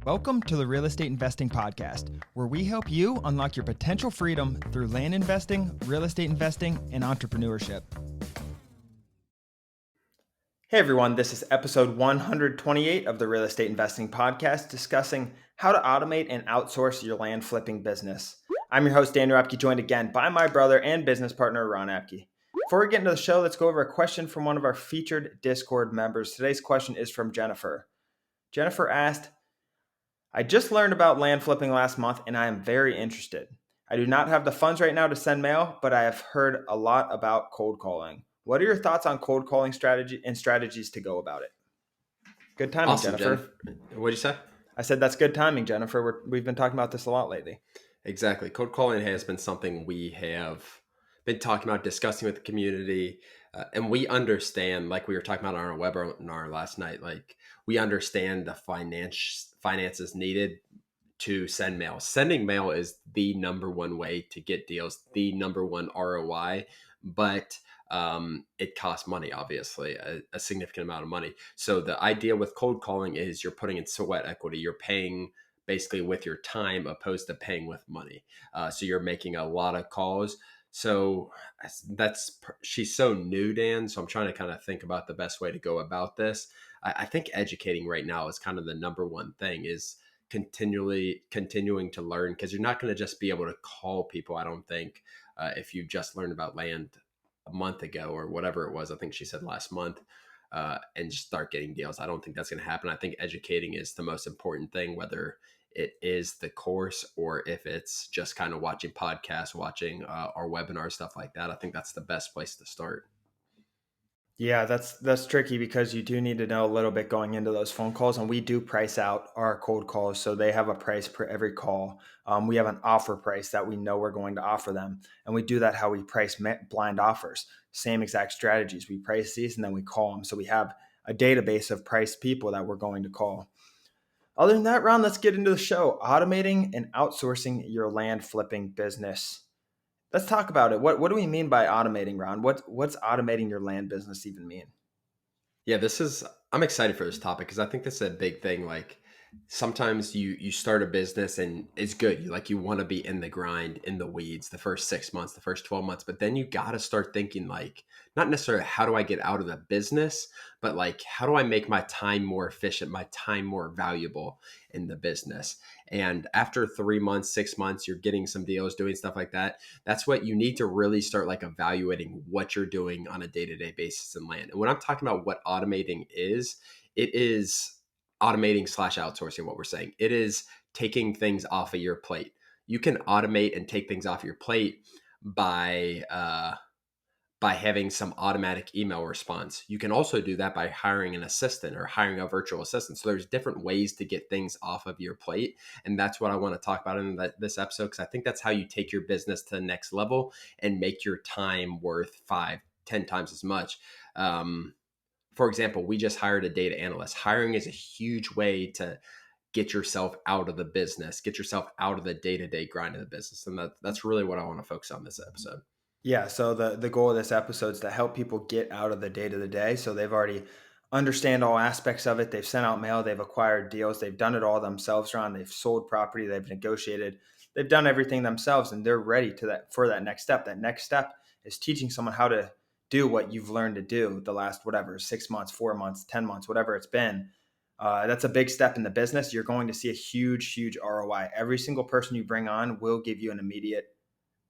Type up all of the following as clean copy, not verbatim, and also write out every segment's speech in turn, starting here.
Welcome to the Real Estate Investing Podcast, where we help you unlock your potential freedom through land investing, real estate investing, and entrepreneurship. Hey everyone, this is episode 128 of the Real Estate Investing Podcast, discussing how to automate and outsource your land flipping business. I'm your host, Dan Rapke, joined again by my brother and business partner, Ron Apke. Before we get into the show, let's go over a question from one of our featured Discord members. Today's question is from Jennifer. Jennifer asked, I just learned about land flipping last month and I am very interested. I do not have the funds right now to send mail, but I have heard a lot about cold calling. What are your thoughts on cold calling strategy and strategies to go about it? Good timing, Awesome, Jennifer. What'd you say? I said that's good timing, Jennifer. We've been talking about this a lot lately. Exactly. Cold calling has been something we have been talking about, discussing with the community. And we understand, like we were talking about on our webinar last night, like we understand the finances needed to send mail. Sending mail is the number one way to get deals, the number one ROI, but it costs money, obviously, a significant amount of money. So the idea with cold calling is you're putting in sweat equity. You're paying basically with your time opposed to paying with money. So you're making a lot of calls. So she's so new, Dan. So I'm trying to kind of think about the best way to go about this. I think educating right now is kind of the number one thing, is continuing to learn, because you're not going to just be able to call people. I don't think if you just learned about land a month ago or whatever it was, I think she said last month, and just start getting deals. I don't think that's going to happen. I think educating is the most important thing, whether it is the course or if it's just kind of watching podcasts, watching our webinars, stuff like that. I think that's the best place to start. Yeah, that's tricky because you do need to know a little bit going into those phone calls, and we do price out our cold calls, so they have a price per every call. We have an offer price that we know we're going to offer them, and we do that how we price blind offers. Same exact strategies. We price these and then we call them, so we have a database of priced people that we're going to call. Other than that, Ron, let's get into the show. Automating and outsourcing your land flipping business. Let's talk about it. What do we mean by automating, Ron? What's automating your land business even mean? Yeah, I'm excited for this topic because I think this is a big thing. Like sometimes you start a business and it's good. You want to be in the grind, in the weeds, the first 6 months, the first 12 months, but then you got to start thinking, like, not necessarily how do I get out of the business, but like, how do I make my time more efficient, my time more valuable in the business? And after 3 months, 6 months, you're getting some deals, doing stuff like that. That's what you need to really start, like, evaluating what you're doing on a day-to-day basis in land. And when I'm talking about what automating is, it is automating / outsourcing. What we're saying, it is taking things off of your plate. You can automate and take things off your plate by having some automatic email response. You can also do that by hiring an assistant or hiring a virtual assistant. So there's different ways to get things off of your plate. And that's what I want to talk about in this episode, because I think that's how you take your business to the next level and make your time worth 5-10 times as much. For example, we just hired a data analyst. Hiring is a huge way to get yourself out of the business, get yourself out of the day-to-day grind of the business. And that's really what I want to focus on this episode. Yeah, so the goal of this episode is to help people get out of the day-to-day. So they've already understand all aspects of it. They've sent out mail, they've acquired deals, they've done it all themselves, Ron. They've sold property, they've negotiated, they've done everything themselves, and they're ready for that next step. That next step is teaching someone how to do what you've learned to do the last, 6 months, 4 months, 10 months, whatever it's been. That's a big step in the business. You're going to see a huge ROI. Every single person you bring on will give you an immediate,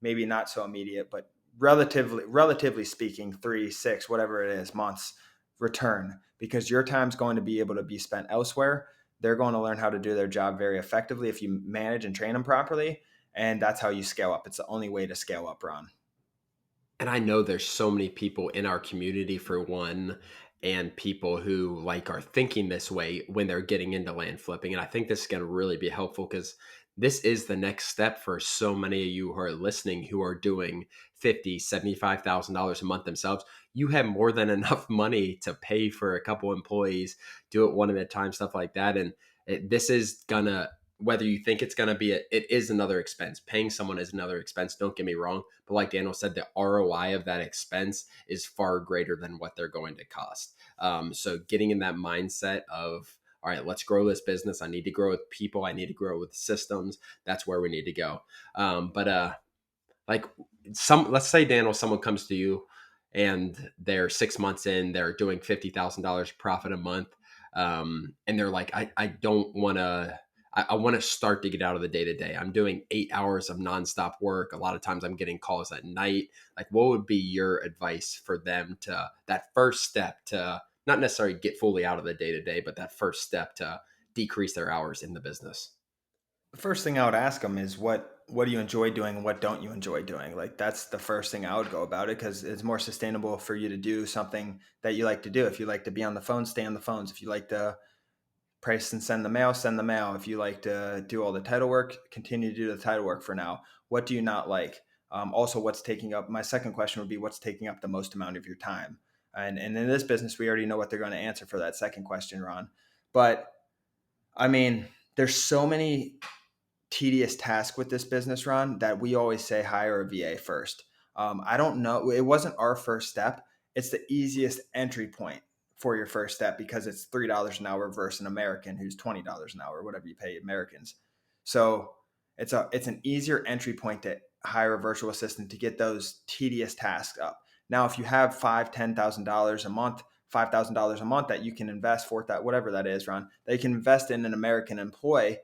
maybe not so immediate, but relatively speaking, 3, 6, whatever it is, months return, because your time's going to be able to be spent elsewhere. They're going to learn how to do their job very effectively if you manage and train them properly. And that's how you scale up. It's the only way to scale up, Ron. And I know there's so many people in our community, for one, and people who are thinking this way when they're getting into land flipping. And I think this is going to really be helpful, because this is the next step for so many of you who are listening, who are doing $50,000, $75,000 a month themselves. You have more than enough money to pay for a couple employees, do it one at a time, stuff like that. And this is gonna, whether you think it's gonna be, it is another expense. Paying someone is another expense. Don't get me wrong, but like Daniel said, the ROI of that expense is far greater than what they're going to cost. So getting in that mindset of, all right, let's grow this business. I need to grow with people. I need to grow with systems. That's where we need to go. But like let's say, Daniel, someone comes to you and they're 6 months in, they're doing $50,000 profit a month. And they're like, I don't want to, I want to start to get out of the day to day. I'm doing 8 hours of nonstop work. A lot of times I'm getting calls at night. Like, what would be your advice for them to that first step to not necessarily get fully out of the day to day, but that first step to decrease their hours in the business? The first thing I would ask them is what do you enjoy doing and what don't you enjoy doing? Like that's the first thing I would go about it because it's more sustainable for you to do something that you like to do. If you like to be on the phone, stay on the phones. If you like to price and send the mail, send the mail. If you like to do all the title work, continue to do the title work for now. What do you not like? Also, what's taking up? My second question would be what's taking up the most amount of your time? And in this business, we already know what they're going to answer for that second question, Ron. But I mean, there's so many tedious task with this business, Ron, that we always say hire a VA first. I don't know. It wasn't our first step. It's the easiest entry point for your first step because it's $3 an hour versus an American who's $20 an hour, whatever you pay Americans. So it's an easier entry point to hire a virtual assistant to get those tedious tasks up. Now, if you have $5,000, $10,000 a month, $5,000 a month that you can invest for that, whatever that is, Ron, that you can invest in an American employee,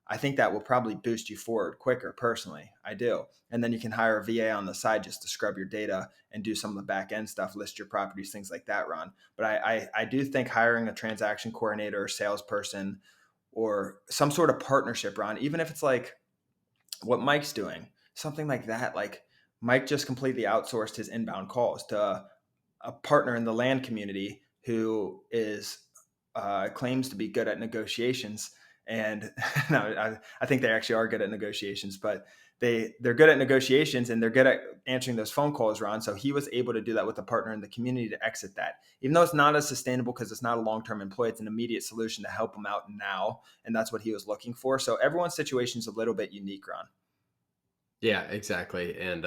I think that will probably boost you forward quicker. Personally, I do. And then you can hire a VA on the side just to scrub your data and do some of the back end stuff, list your properties, things like that, Ron. But I do think hiring a transaction coordinator or salesperson or some sort of partnership, Ron, even if it's like what Mike's doing, something like that. Like Mike just completely outsourced his inbound calls to a partner in the land community who is claims to be good at negotiations. And no, I think they actually are good at negotiations, but they're good at negotiations and they're good at answering those phone calls, Ron. So he was able to do that with a partner in the community to exit that. Even though it's not as sustainable because it's not a long-term employee, it's an immediate solution to help him out now. And that's what he was looking for. So everyone's situation is a little bit unique, Ron. Yeah, exactly. And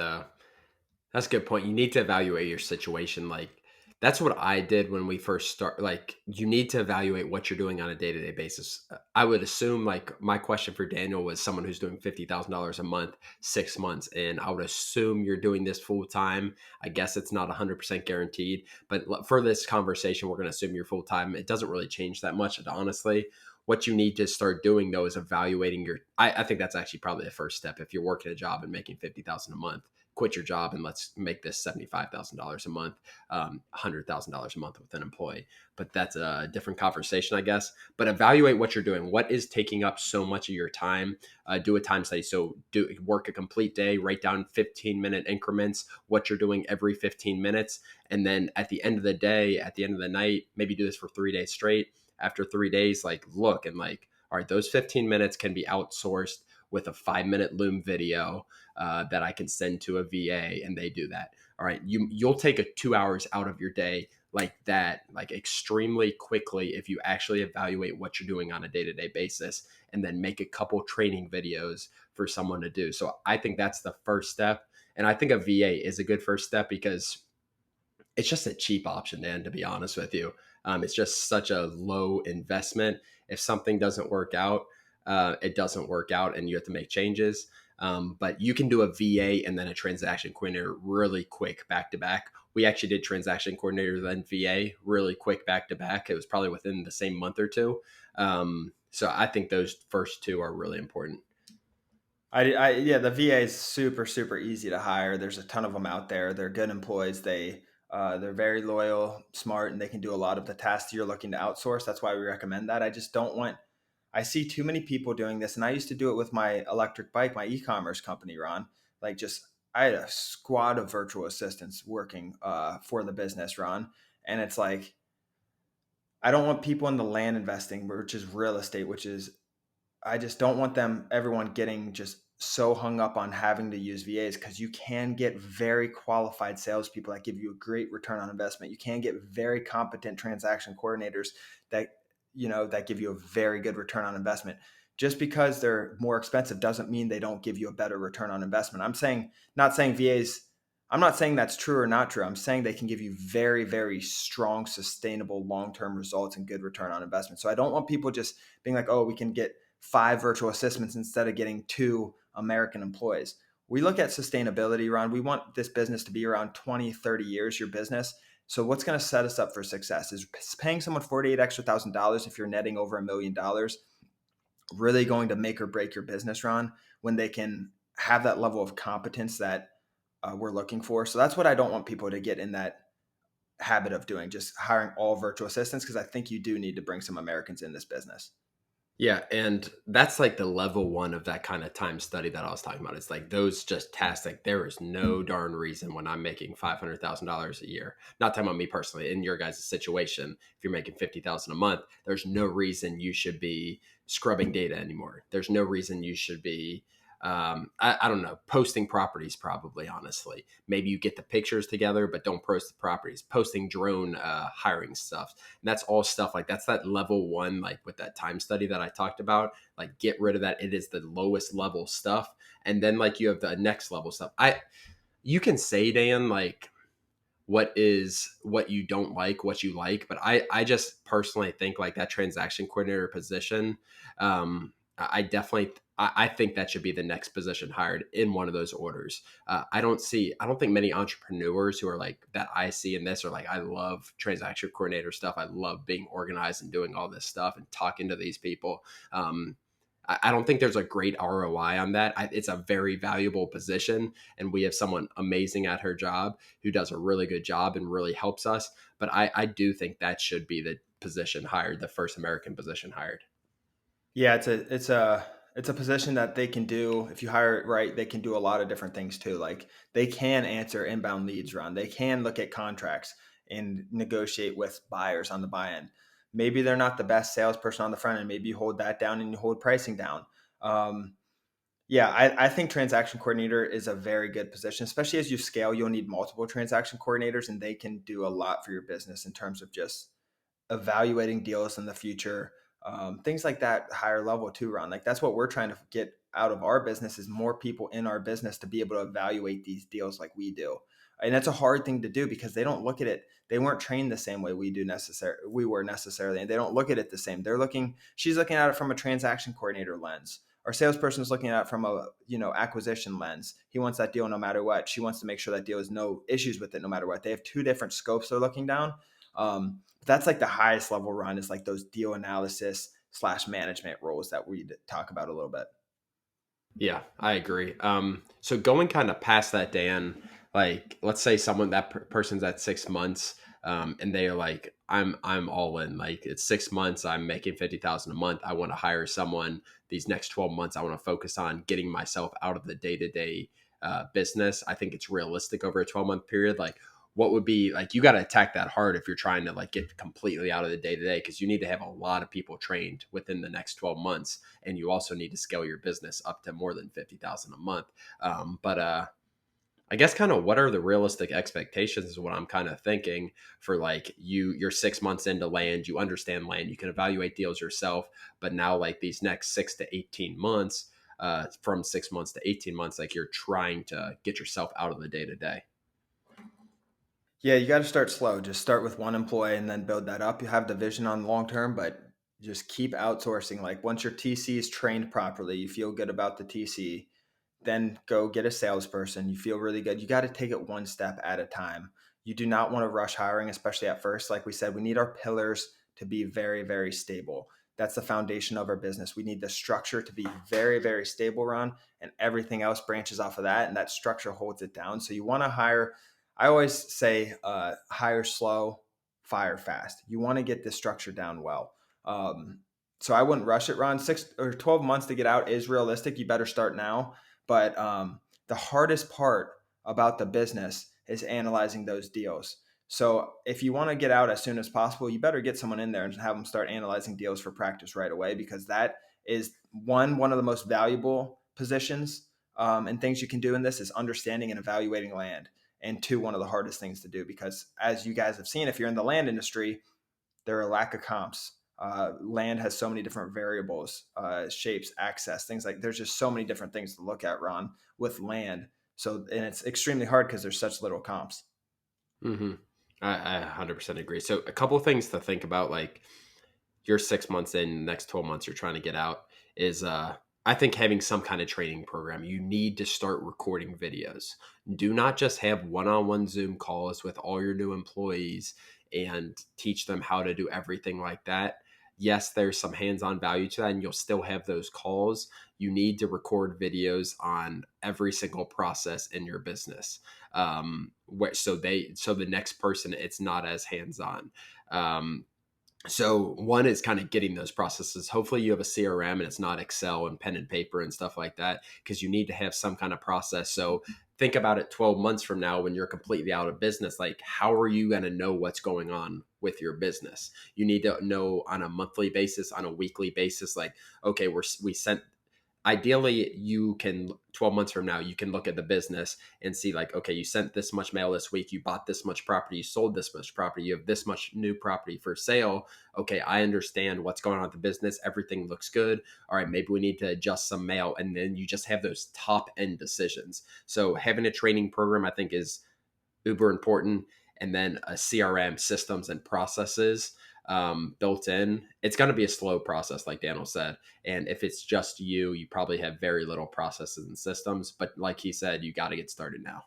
that's a good point. You need to evaluate your situation. Like that's what I did when we first start. Like you need to evaluate what you're doing on a day to day basis. I would assume like my question for Daniel was someone who's doing $50,000 a month, 6 months, and I would assume you're doing this full time. I guess it's not 100% guaranteed, but for this conversation, we're going to assume you're full time. It doesn't really change that much, honestly. What you need to start doing though is evaluating your. I think that's actually probably the first step. If you're working a job and making 50,000 a month, quit your job and let's make this $75,000 a month, $100,000 a month with an employee. But that's a different conversation, I guess. But evaluate what you're doing. What is taking up so much of your time? Do a time study. So do work a complete day. Write down 15-minute increments. What you're doing every 15 minutes, and then at the end of the day, at the end of the night, maybe do this for 3 days straight. After 3 days, like look and like, all right, those 15 minutes can be outsourced with a 5-minute Loom video that I can send to a VA and they do that. All right, you'll take a 2 hours out of your day like that, like extremely quickly if you actually evaluate what you're doing on a day-to-day basis and then make a couple training videos for someone to do. So I think that's the first step. And I think a VA is a good first step because it's just a cheap option, Dan, to be honest with you. It's just such a low investment. If something doesn't work out, it doesn't work out and you have to make changes. But you can do a VA and then a transaction coordinator really quick back to back. We actually did transaction coordinator, then VA really quick back to back. It was probably within the same month or two. So I think those first two are really important. Yeah, the VA is super, super easy to hire. There's a ton of them out there. They're good employees. They're very loyal, smart, and they can do a lot of the tasks you're looking to outsource. That's why we recommend that. I just don't want. I see too many people doing this, and I used to do it with my electric bike, my e-commerce company, Ron. Like, just I had a squad of virtual assistants working for the business, Ron, and it's like I don't want people in the land investing, which is real estate, which is I just don't want everyone getting just so hung up on having to use VAs because you can get very qualified salespeople that give you a great return on investment. You can get very competent transaction coordinators that, that give you a very good return on investment. Just because they're more expensive doesn't mean they don't give you a better return on investment. Not saying VAs, I'm not saying that's true or not true. I'm saying they can give you very, very strong, sustainable, long-term results and good return on investment. So I don't want people just being like, oh, we can get 5 virtual assistants instead of getting 2 American employees. We look at sustainability, Ron. We want this business to be around 20, 30 years, your business. So what's going to set us up for success is paying someone 48 extra $1,000 if you're netting over $1 million really going to make or break your business, Ron, when they can have that level of competence that we're looking for. So that's what I don't want people to get in that habit of doing, just hiring all virtual assistants, because I think you do need to bring some Americans in this business. Yeah, and that's like the level one of that kind of time study that I was talking about. It's like those just tasks. Like there is no darn reason when I'm making $500,000 a year. Not talking about me personally. In your guys' situation, if you're making 50,000 a month, there's no reason you should be scrubbing data anymore. There's no reason you should be. I don't know, posting properties probably, honestly. Maybe you get the pictures together, but don't post the properties. Posting drone hiring stuff, and that's all stuff like that's that level one, like with that time study that I talked about. Like get rid of that. It is the lowest level stuff. And then like you have the next level stuff. You can say, Dan, like what you don't like, what you like, but I just personally think like that transaction coordinator position, I definitely I think that should be the next position hired in one of those orders. I don't think many entrepreneurs who are like that I see in this are like, I love transaction coordinator stuff. I love being organized and doing all this stuff and talking to these people. I don't think there's a great ROI on that. It's a very valuable position, and we have someone amazing at her job who does a really good job and really helps us. But I do think that should be the position hired, the first American position hired. Yeah, it's a position that they can do if you hire it right. They can do a lot of different things too. Like they can answer inbound leads, Ron. They can look at contracts and negotiate with buyers on the buy end. Maybe they're not the best salesperson on the front end. Maybe you hold that down and you hold pricing down. Yeah, I think transaction coordinator is a very good position, especially as you scale. You'll need multiple transaction coordinators, and they can do a lot for your business in terms of just evaluating deals in the future, things like that, higher level too, Ron. Like that's what we're trying to get out of our business is more people in our business to be able to evaluate these deals like we do. And that's a hard thing to do because they don't look at it. They weren't trained the same way we were necessarily, and they don't look at it the same. She's looking at it from a transaction coordinator lens. Our salesperson is looking at it from a acquisition lens. He wants that deal no matter what. She wants to make sure that deal has no issues with it no matter what. They have two different scopes they're looking down. That's like the highest level run is like those deal analysis / management roles that we talk about a little bit. Yeah, I agree. So going kind of past that, Dan, like let's say someone person's at 6 months, and they are like, I'm all in. Like it's 6 months, I'm making 50,000 a month. I want to hire someone. These next 12 months, I want to focus on getting myself out of the day to day business. I think it's realistic over a 12-month period. Like what would be like you got to attack that hard if you're trying to like get completely out of the day to day because you need to have a lot of people trained within the next 12 months, and you also need to scale your business up to more than 50,000 a month. But I guess kind of what are the realistic expectations is what I'm kind of thinking for like you're 6 months into land, you understand land, you can evaluate deals yourself, but now like these next 6 to 18 months, from 6 months to 18 months, like you're trying to get yourself out of the day to day. Yeah, you got to start slow. Just start with one employee and then build that up. You have the vision on long term, but just keep outsourcing. Like once your TC is trained properly, you feel good about the TC, then go get a salesperson. You feel really good. You got to take it one step at a time. You do not want to rush hiring, especially at first. Like we said, we need our pillars to be very, very stable. That's the foundation of our business. We need the structure to be very, very stable, Ron, and everything else branches off of that. And that structure holds it down. So you want to hire, I always say, hire slow, fire fast. You want to get this structure down well. So I wouldn't rush it, Ron. 6 or 12 months to get out is realistic. You better start now. But the hardest part about the business is analyzing those deals. So if you want to get out as soon as possible, you better get someone in there and have them start analyzing deals for practice right away, because that is one of the most valuable positions and things you can do in this is understanding and evaluating land. And two, one of the hardest things to do, because as you guys have seen, if you're in the land industry, there are a lack of comps. Land has so many different variables, shapes, access, things like there's just so many different things to look at, Ron, with land So, and it's extremely hard because there's such little comps. Hmm. I 100% agree. So a couple of things to think about, like you're 6 months in, next 12 months you're trying to get out, is I think having some kind of training program. You need to start recording videos. Do not just have one-on-one Zoom calls with all your new employees and teach them how to do everything like that. Yes, there's some hands-on value to that, and you'll still have those calls. You need to record videos on every single process in your business, so the next person, it's not as hands-on. um, so one is kind of getting those processes. Hopefully you have a CRM and it's not Excel and pen and paper and stuff like that, because you need to have some kind of process. So think about it 12 months from now when you're completely out of business. Like, how are you going to know what's going on with your business? You need to know on a monthly basis, on a weekly basis. Like, okay, we sent, ideally you can, 12 months from now you can look at the business and see like, okay, you sent this much mail this week, you bought this much property, you sold this much property, you have this much new property for sale. Okay, I understand what's going on with the business, everything looks good. All right, maybe we need to adjust some mail, and then you just have those top end decisions. So having a training program, I think, is uber important. And then a CRM, systems and processes built in. It's going to be a slow process, like Daniel said. And if it's just you, you probably have very little processes and systems. But like he said, you got to get started now.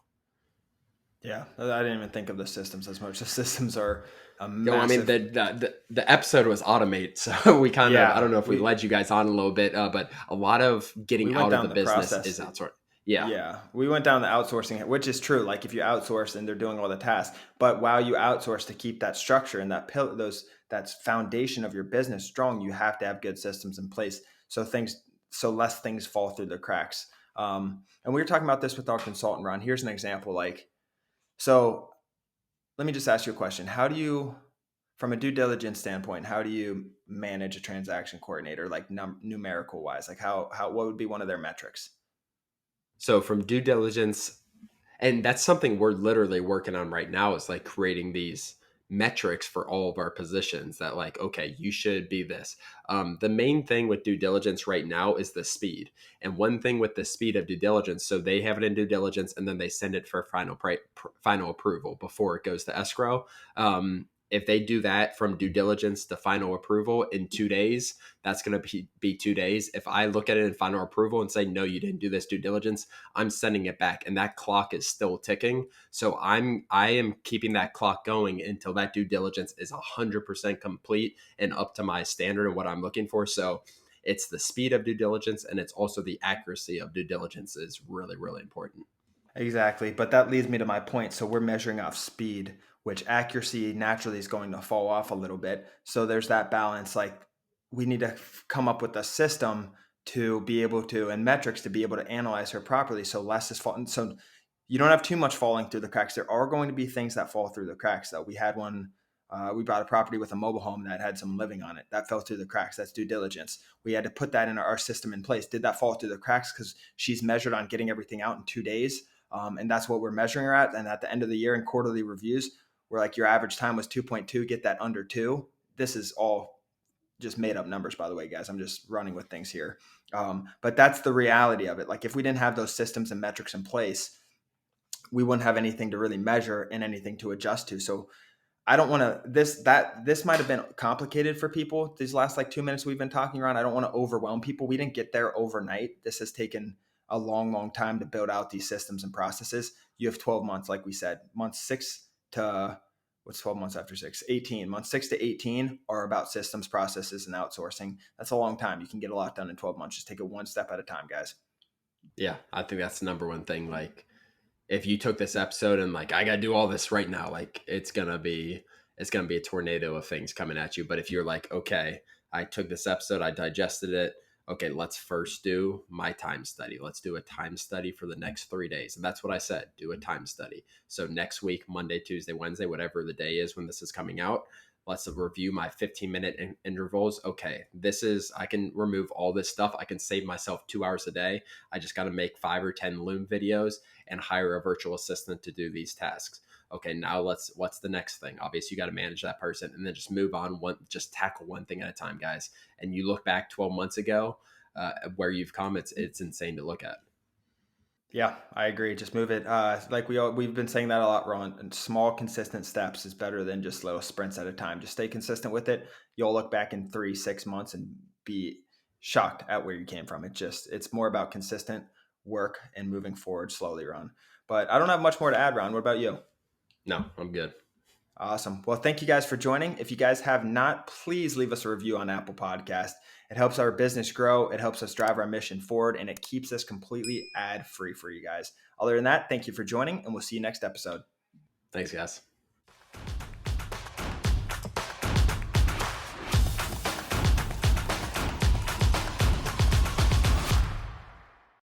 Yeah, I didn't even think of the systems as much. The systems are a Yo, I mean, massive. the episode was automate, so we kind of, I Yeah, don't know if we led you guys on a little bit, but a lot of we getting went out of the down the business process. is outsourced. Yeah. Yeah, we went down the outsourcing, which is true. Like if you outsource and they're doing all the tasks, but while you outsource to keep that structure and that pill, those that's foundation of your business strong, you have to have good systems in place so things so less things fall through the cracks. And we were talking about this with our consultant, Ron. Here's an example. Like so, let me just ask you a question. How do you, from a due diligence standpoint, how do you manage a transaction coordinator, like numerical wise? Like how what would be one of their metrics? So from due diligence, and that's something we're literally working on right now, is like creating these metrics for all of our positions that, like, okay, you should be this. The main thing with due diligence right now is the speed. And one thing with the speed of due diligence, so they have it in due diligence and then they send it for final approval before it goes to escrow. If they do that from due diligence to final approval in 2 days, that's going to be 2 days. If I look at it in final approval and say, no, you didn't do this due diligence, I'm sending it back, and that clock is still ticking. So I am keeping that clock going until that due diligence is 100% complete and up to my standard and what I'm looking for. So it's the speed of due diligence, and it's also the accuracy of due diligence is really, really important. Exactly. But that leads me to my point. So we're measuring off speed, which accuracy naturally is going to fall off a little bit. So there's that balance. Like we need to come up with a system to be able to, and metrics to be able to analyze her properly. So less is falling. So you don't have too much falling through the cracks. There are going to be things that fall through the cracks though. We had one, we bought a property with a mobile home that had someone living on it that fell through the cracks. That's due diligence. We had to put that in our system in place. Did that fall through the cracks? Because she's measured on getting everything out in 2 days, and that's what we're measuring her at. And at the end of the year in quarterly reviews, we're like, your average time was 2.2, get that under 2. This is all just made up numbers, by the way, guys. I'm just running with things here. But that's the reality of it. Like if we didn't have those systems and metrics in place, we wouldn't have anything to really measure and anything to adjust to. So I don't want to, this might have been complicated for people these last like 2 minutes we've been talking around. I don't want to overwhelm people. We didn't get there overnight. This has taken a long, long time to build out these systems and processes. You have 12 months, like we said, months 6 to what's 12 months after 6, 18 months, 6 to 18 are about systems, processes, and outsourcing. That's a long time. You can get a lot done in 12 months. Just take it one step at a time, guys. Yeah, I think that's the number one thing. Like, if you took this episode and like, I gotta do all this right now, like it's gonna be a tornado of things coming at you. But if you're like, okay, I took this episode, I digested it, okay, let's first do my time study. Let's do a time study for the next 3 days. And that's what I said, do a time study. So next week, Monday, Tuesday, Wednesday, whatever the day is when this is coming out, let's review my 15-minute intervals. Okay, this is, I can remove all this stuff. I can save myself 2 hours a day. I just got to make 5 or 10 Loom videos and hire a virtual assistant to do these tasks. Okay, now what's the next thing? Obviously, you got to manage that person and then just move on just tackle one thing at a time, guys. And you look back 12 months ago, where you've come, it's insane to look at. Yeah, I agree. Just move it. Like we've been saying that a lot, Ron. And small, consistent steps is better than just little sprints at a time. Just stay consistent with it. You'll look back in 3, 6 months and be shocked at where you came from. It's more about consistent work and moving forward slowly, Ron. But I don't have much more to add, Ron. What about you? No, I'm good. Awesome. Well, thank you guys for joining. If you guys have not, please leave us a review on Apple Podcast. It helps our business grow. It helps us drive our mission forward, and it keeps us completely ad free for you guys. Other than that, thank you for joining, and we'll see you next episode. Thanks, guys.